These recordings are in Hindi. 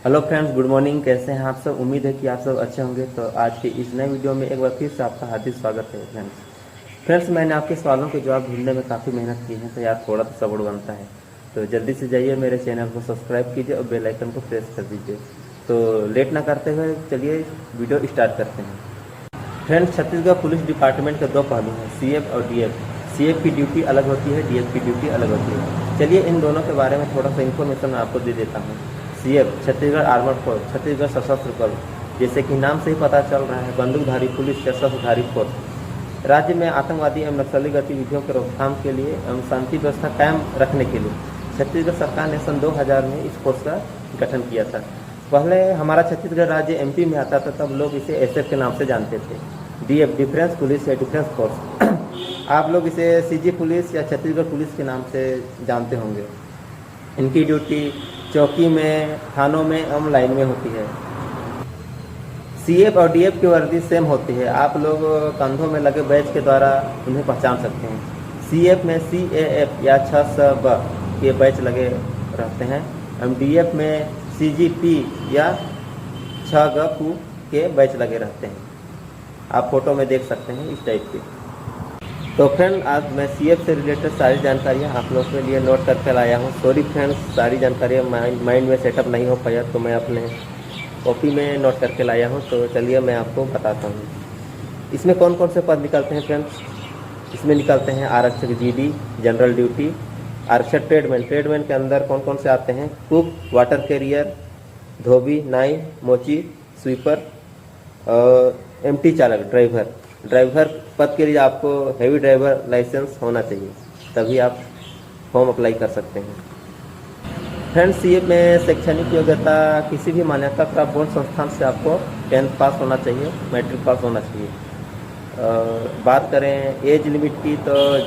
Hello friends, good morning. कैसे हैं आप सब? उम्मीद है कि आप सब अच्छे होंगे। तो आज के इस नए वीडियो में एक बार फिर से आपका हार्दिक स्वागत है। फ्रेंड्स, मैंने आपके सवालों के जवाब ढूंढने में काफ़ी मेहनत की है, तो यार थोड़ा तो सब्र बनता है। तो जल्दी से जाइए, मेरे चैनल को सब्सक्राइब कीजिए और बेल आइकन को प्रेस कर दीजिए। तो लेट ना करते हुए चलिए वीडियो स्टार्ट करते हैं। फ्रेंड्स, छत्तीसगढ़ पुलिस डिपार्टमेंट के दो पहलू हैं, सीएफ और डीएफ। सीएफ की ड्यूटी अलग होती है, डीएफ की ड्यूटी अलग होती है। चलिए इन दोनों के बारे में थोड़ा सा इन्फॉर्मेशन मैं आपको दे देता हूँ। CF Chhattisgarh armoured force, Chhattisgarh सशस्त्र बल। जैसे कि नाम से ही पता चल रहा है, बंदूकधारी पुलिस या सशस्त्रधारी फोर्स। राज्य में आतंकवादी एवं नक्सली गतिविधियों के रोकथाम के लिए एवं शांति व्यवस्था कायम रखने के लिए छत्तीसगढ़ सरकार ने सन 2000 में इस फोर्स का गठन किया था। पहले हमारा छत्तीसगढ़ राज्य एमपी में आता था, तब लोग इसे एसएफ के नाम से जानते थे। डीएफ डिफेंस पुलिस या डिफेंस फोर्स, आप लोग इसे सीजी पुलिस या छत्तीसगढ़ पुलिस के नाम से जानते होंगे। इनकी ड्यूटी चौकी में, थानों में एवं लाइन में होती है। सीएफ और डीएफ की वर्दी सेम होती है, आप लोग कंधों में लगे बैच के द्वारा उन्हें पहचान सकते हैं। सीएफ में सीएएफ या 6 के बैच लगे रहते हैं एवं डीएफ में सीजीपी या 6 के बैच लगे रहते हैं। आप फोटो में देख सकते हैं इस टाइप के। तो फ्रेंड, आज मैं सीएफ से रिलेटेड सारी जानकारियाँ आप लोगों के लिए नोट करके लाया हूँ। सॉरी फ्रेंड्स, सारी जानकारियाँ माइंड में सेटअप नहीं हो पाया, तो मैं अपने कॉपी में नोट करके लाया हूँ। तो चलिए मैं आपको बताता हूँ। इसमें कौन कौन से पद निकलते हैं फ्रेंड्स? इसमें निकलते हैं आरक्षक जीडी, जनरल ड्यूटी, आरक्षक ट्रेडमैन। ट्रेडमैन के अंदर कौन कौन से आते हैं? कुक, वाटर कैरियर, धोबी, नाई, मोची, स्वीपर और एमटी चालक, ड्राइवर पद के लिए आपको हैवी ड्राइवर लाइसेंस होना चाहिए, तभी आप फॉर्म अप्लाई कर सकते हैं। फ्रेंड्स, सीएफ में शैक्षणिक योग्यता किसी भी मान्यता प्राप्त बोर्ड संस्थान से आपको 10th पास होना चाहिए, मैट्रिक पास होना चाहिए। बात करें एज लिमिट की, तो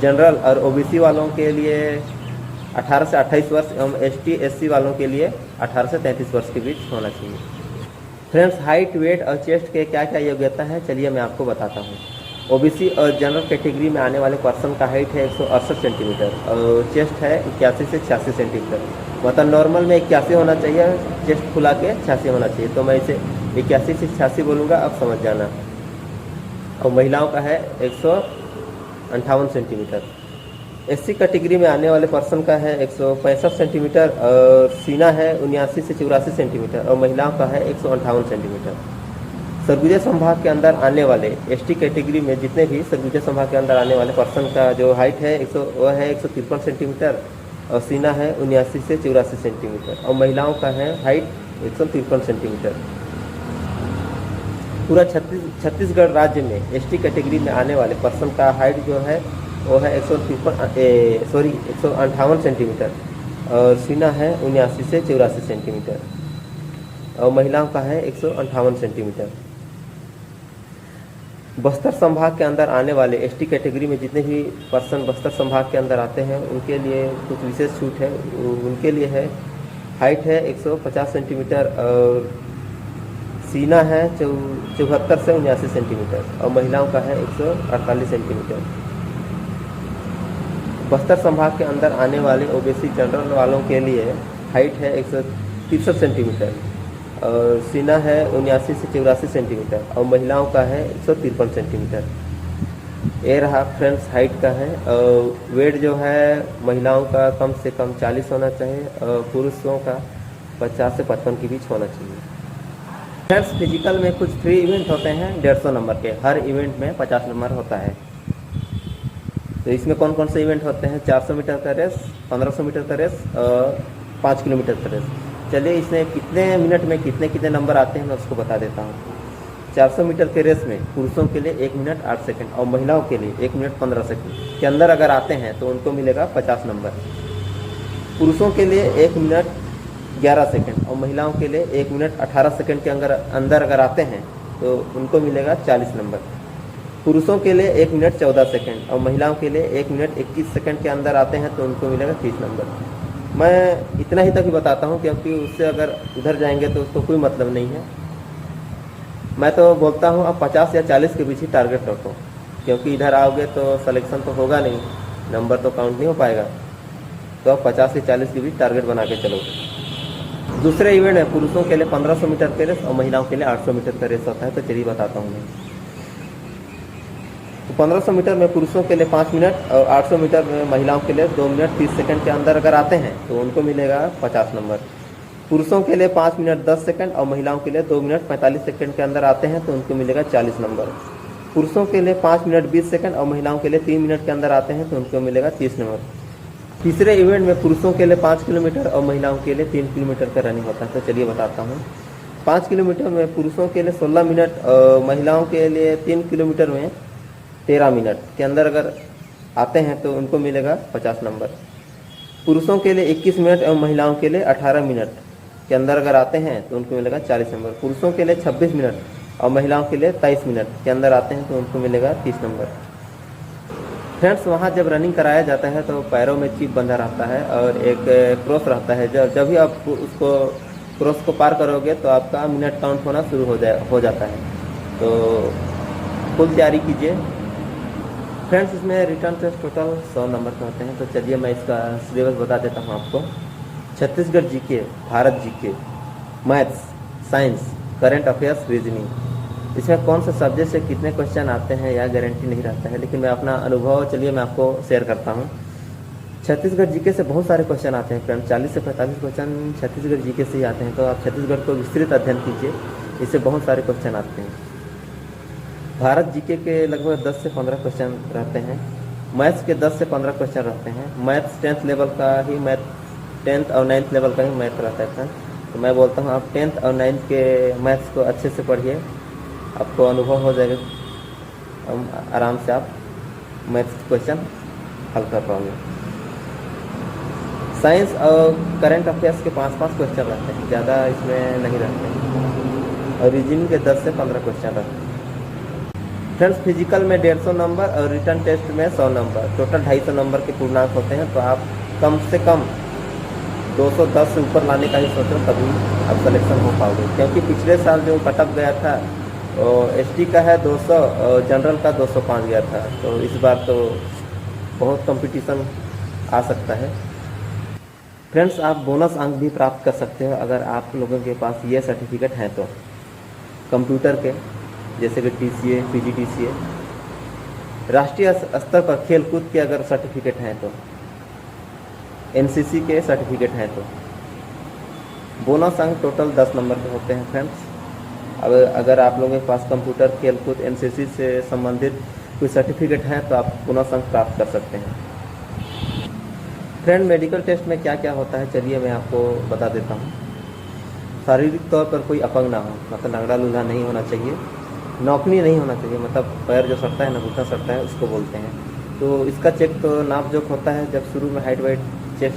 जनरल और ओबीसी वालों के लिए 18 से 28 वर्ष एवं एसटी एससी वालों के लिए 18 से 33 वर्ष के बीच होना चाहिए। फ्रेंड्स, हाइट, वेट और चेस्ट के क्या क्या योग्यता है, चलिए मैं आपको बताता हूँ। ओबीसी और जनरल कैटेगरी में आने वाले पर्सन का हाइट है 168 सेंटीमीटर और चेस्ट है 81 से 86 सेंटीमीटर। मतलब नॉर्मल में 81 होना चाहिए, चेस्ट खुला के 86 होना चाहिए, तो मैं इसे 81 से 86 बोलूँगा, अब समझ जाना। और महिलाओं का है 158 सेंटीमीटर। एससी कैटेगरी में आने वाले पर्सन का है 165 सेंटीमीटर और सीना है 79 से 84 सेंटीमीटर और महिलाओं का है 158 सेंटीमीटर। सरगुजा संभाग के अंदर आने वाले एसटी कैटेगरी में जितने भी सरगुजा संभाग के अंदर आने वाले पर्सन का जो हाइट है वह है 153 सेंटीमीटर और सीना है 79 से 84 सेंटीमीटर और महिलाओं का है हाइट 153 सेंटीमीटर। पूरा छत्तीसगढ़ राज्य में एसटी कैटेगरी में आने वाले पर्सन का हाइट जो है वो है 158 सेंटीमीटर और सीना है 79 से 84 सेंटीमीटर और महिलाओं का है 158 सेंटीमीटर। बस्तर संभाग के अंदर आने वाले एसटी कैटेगरी में जितने भी पर्सन बस्तर संभाग के अंदर आते हैं उनके लिए कुछ विशेष छूट है। उनके लिए है हाइट है 150 सेंटीमीटर और सीना है 74 से 79 सेंटीमीटर और महिलाओं का है 148 सेंटीमीटर। बस्तर संभाग के अंदर आने वाले ओबीसी जनरल वालों के लिए हाइट है 163 सेंटीमीटर और सीना है 79 से 84 सेंटीमीटर और महिलाओं का है 153 सेंटीमीटर। ये रहा फ्रेंड्स हाइट का है। और वेट जो है महिलाओं का कम से कम 40 होना चाहिए और पुरुषों का 50 से 55 के बीच होना चाहिए। फ्रेंड्स, फिजिकल में कुछ फ्री इवेंट होते हैं 150 नंबर के, हर इवेंट में 50 नंबर होता है। तो इसमें कौन कौन से इवेंट होते हैं? 400 मीटर का रेस, 1500 मीटर का रेस और 5 किलोमीटर का रेस। चलिए इसमें कितने मिनट में कितने नंबर आते हैं मैं उसको बता देता हूँ। 400 मीटर के रेस में पुरुषों के लिए 1 मिनट 8 सेकंड और महिलाओं के लिए 1 मिनट 15 सेकंड के अंदर अगर आते हैं तो उनको मिलेगा 50 नंबर। पुरुषों के लिए 1 मिनट 11 सेकंड और महिलाओं के लिए 1 मिनट 18 सेकंड के अंदर अगर आते हैं तो उनको मिलेगा 40 नंबर। पुरुषों के लिए 1 मिनट 14 सेकंड और महिलाओं के लिए 1 मिनट 21 सेकंड के अंदर आते हैं तो उनको मिलेगा 30 नंबर। मैं इतना ही तक ही बताता हूँ क्योंकि उससे अगर उधर जाएंगे तो उसको कोई मतलब नहीं है। मैं तो बोलता हूँ अब 50 या 40 के बीच ही टारगेट रखो, क्योंकि इधर आओगे तो सिलेक्शन तो होगा नहीं, नंबर तो काउंट नहीं हो पाएगा। तो अब 50 से 40 के बीच टारगेट बना के चलो। दूसरे इवेंट में पुरुषों के लिए 1500 मीटर का रेस और महिलाओं के लिए 800 मीटर का रेस होता है। तो चलिए बताता हूँ मैं। तो 1500 मीटर में पुरुषों के लिए 5 मिनट और 800 मीटर में महिलाओं के लिए 2 मिनट 30 सेकंड के अंदर अगर आते हैं तो उनको मिलेगा 50 नंबर। पुरुषों के लिए 5 मिनट 10 सेकंड और महिलाओं के लिए 2 मिनट 45 सेकंड के अंदर आते हैं तो उनको मिलेगा 40 नंबर। पुरुषों के लिए 5 मिनट 20 सेकंड और महिलाओं के लिए 3 मिनट के अंदर आते हैं तो उनको मिलेगा 30 नंबर। तीसरे इवेंट में पुरुषों के लिए 5 किलोमीटर और महिलाओं के लिए 3 किलोमीटर का रनिंग होता है। तो चलिए बताता हूँ। 5 किलोमीटर में पुरुषों के लिए 16 मिनट और महिलाओं के लिए 3 किलोमीटर में 13 मिनट के अंदर अगर आते हैं तो उनको मिलेगा 50 नंबर। पुरुषों के लिए 21 मिनट और महिलाओं के लिए 18 मिनट के अंदर अगर आते हैं तो उनको मिलेगा 40 नंबर। पुरुषों के लिए 26 मिनट और महिलाओं के लिए 23 मिनट के अंदर आते हैं तो उनको मिलेगा 30 नंबर। फ्रेंड्स, वहाँ जब रनिंग कराया जाता है तो पैरों में चिप बंधा रहता है और एक क्रॉस रहता है। जब भी आप उसको क्रॉस को पार करोगे तो आपका मिनट काउंट होना शुरू हो जाता है। तो फुल तैयारी कीजिए। फ्रेंड्स, इसमें रिटर्न टेस्ट टोटल 100 नंबर के होते हैं। तो चलिए मैं इसका सिलेबस बता देता हूँ आपको। Chhattisgarh GK, Bharat GK, maths, science, current affairs, reasoning. इसमें कौन से सब्जेक्ट से कितने क्वेश्चन आते हैं या गारंटी नहीं रहता है, लेकिन मैं अपना अनुभव चलिए मैं आपको शेयर करता हूँ। छत्तीसगढ़ जीके से बहुत सारे क्वेश्चन आते हैं फ्रेंड्स। 40 से 45 क्वेश्चन छत्तीसगढ़ जीके से ही आते हैं। तो आप छत्तीसगढ़ को विस्तृत अध्ययन कीजिए, इससे बहुत सारे क्वेश्चन आते हैं। भारत जीके के लगभग 10 से 15 क्वेश्चन रहते हैं। मैथ्स के 10 से 15 क्वेश्चन रहते हैं। मैथ्स 10th लेवल का ही 10th और 9th लेवल का ही मैथ रहता है फ्रेंड्स। तो मैं बोलता हूँ आप 10th और 9th के मैथ्स को अच्छे से पढ़िए, आपको अनुभव हो जाएगा, आराम से आप मैथ्स क्वेश्चन हल कर पाओगे। साइंस और करंट अफेयर्स के 5-5 क्वेश्चन रहते हैं, ज़्यादा इसमें नहीं रहते हैं। और रीजनिंग के 10 से 15 क्वेश्चन रहते हैं। फ्रेंड्स, फिजिकल में 150 नंबर और रिटर्न टेस्ट में 100 नंबर, टोटल 250 नंबर के पूर्णांक होते हैं। तो आप कम से कम 210 से ऊपर लाने का ही सोचो, तभी आप सिलेक्शन हो पाओगे। क्योंकि पिछले साल जो कटअप गया था एसटी का है 200 और जनरल का 205 गया था। तो इस बार तो बहुत कंपटीशन आ सकता है। फ्रेंड्स, आप बोनस अंक भी प्राप्त कर सकते हो अगर आप लोगों के पास ये सर्टिफिकेट हैं तो। कंप्यूटर के जैसे कि TCA, PGDCA, राष्ट्रीय स्तर पर खेल कूद के अगर सर्टिफिकेट हैं तो, NCC के सर्टिफिकेट हैं तो। बोनस अंक टोटल 10 नंबर के होते हैं फ्रेंड्स। अगर आप लोगों के पास कंप्यूटर, खेल कूद, NCC से संबंधित कोई सर्टिफिकेट है तो आप बोनस अंक प्राप्त कर सकते हैं। फ्रेंड, मेडिकल टेस्ट में क्या क्या होता है चलिए मैं आपको बता देता हूँ। शारीरिक तौर पर कोई अपंग ना हो, मतलब लंगड़ा लूल्हा नहीं होना चाहिए, नौकनी नहीं होना चाहिए, मतलब पैर जो सड़ता है ना, घुटना सड़ता है, उसको बोलते हैं। तो इसका चेक तो नाप जोक होता है, जब शुरू में हाइट वाइट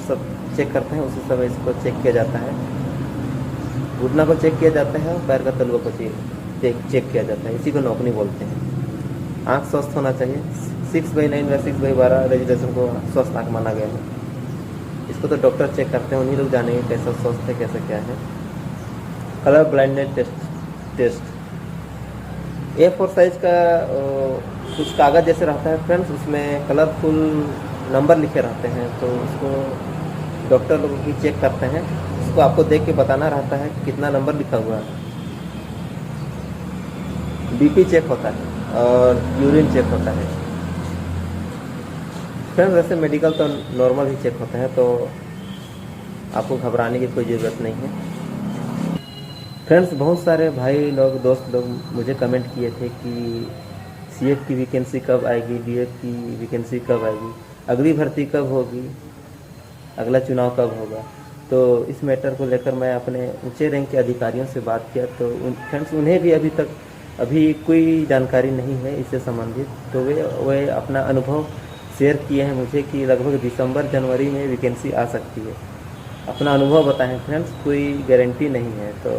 सब चेक करते हैं उसी समय इसको चेक किया जाता है। घुटना को चेक किया जाता है, पैर का तलवा को चेक किया जाता है, इसी को नौकनी बोलते हैं। आँख स्वस्थ होना चाहिए, 6/9 या 6/12 रेजुलेशन को स्वस्थ आँख माना गया है। इसको तो डॉक्टर चेक करते हैं, उन्हीं लोग जानेंगे कैसा स्वस्थ है कैसा क्या है। Colour blindness test A4 size का कुछ कागज़ जैसे रहता है फ्रेंड्स, उसमें कलरफुल नंबर लिखे रहते हैं। तो उसको डॉक्टर लोगों की चेक करते हैं, उसको आपको देख के बताना रहता है कितना नंबर लिखा हुआ है। BP चेक होता है और यूरिन चेक होता है फ्रेंड्स। वैसे मेडिकल तो नॉर्मल ही चेक होता है, तो आपको घबराने की कोई ज़रूरत नहीं है। फ्रेंड्स, बहुत सारे भाई लोग, दोस्त लोग मुझे कमेंट किए थे कि CF की वैकेंसी कब आएगी, DF की वैकेंसी कब आएगी, अगली भर्ती कब होगी, अगला चुनाव कब होगा। तो इस मैटर को लेकर मैं अपने ऊंचे रैंक के अधिकारियों से बात किया, तो फ्रेंड्स उन्हें भी अभी कोई जानकारी नहीं है इससे संबंधित। तो वे अपना अनुभव शेयर किए हैं मुझे कि लगभग दिसंबर जनवरी में वैकेंसी आ सकती है। अपना अनुभव बताएं फ्रेंड्स, कोई गारंटी नहीं है। तो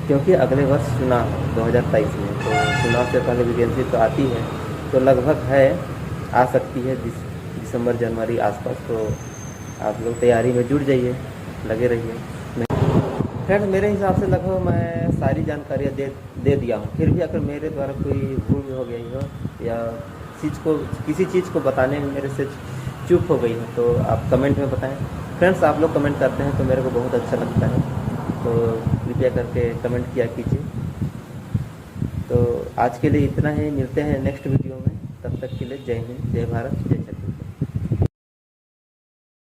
क्योंकि अगले वर्ष चुनाव 2023 में, तो चुनाव से पहले वैकेंसी तो आती है, तो लगभग है, आ सकती है दिसंबर जनवरी आसपास। तो आप लोग तैयारी में जुट जाइए, लगे रहिए। फ्रेंड्स, मेरे हिसाब से लगभग मैं सारी जानकारियाँ दे दिया हूँ। फिर भी अगर मेरे द्वारा कोई भूल हो गई हो या किसी चीज़ को बताने में मेरे से चूक हो गई हो तो आप कमेंट में बताएं। फ्रेंड्स, आप लोग कमेंट करते हैं तो मेरे को बहुत अच्छा लगता है, तो कृपया करके कमेंट किया कीजिए। तो आज के लिए इतना ही, मिलते हैं नेक्स्ट वीडियो में। तब तक के लिए जय हिंद, जय भारत, जय छत्तीसगढ़।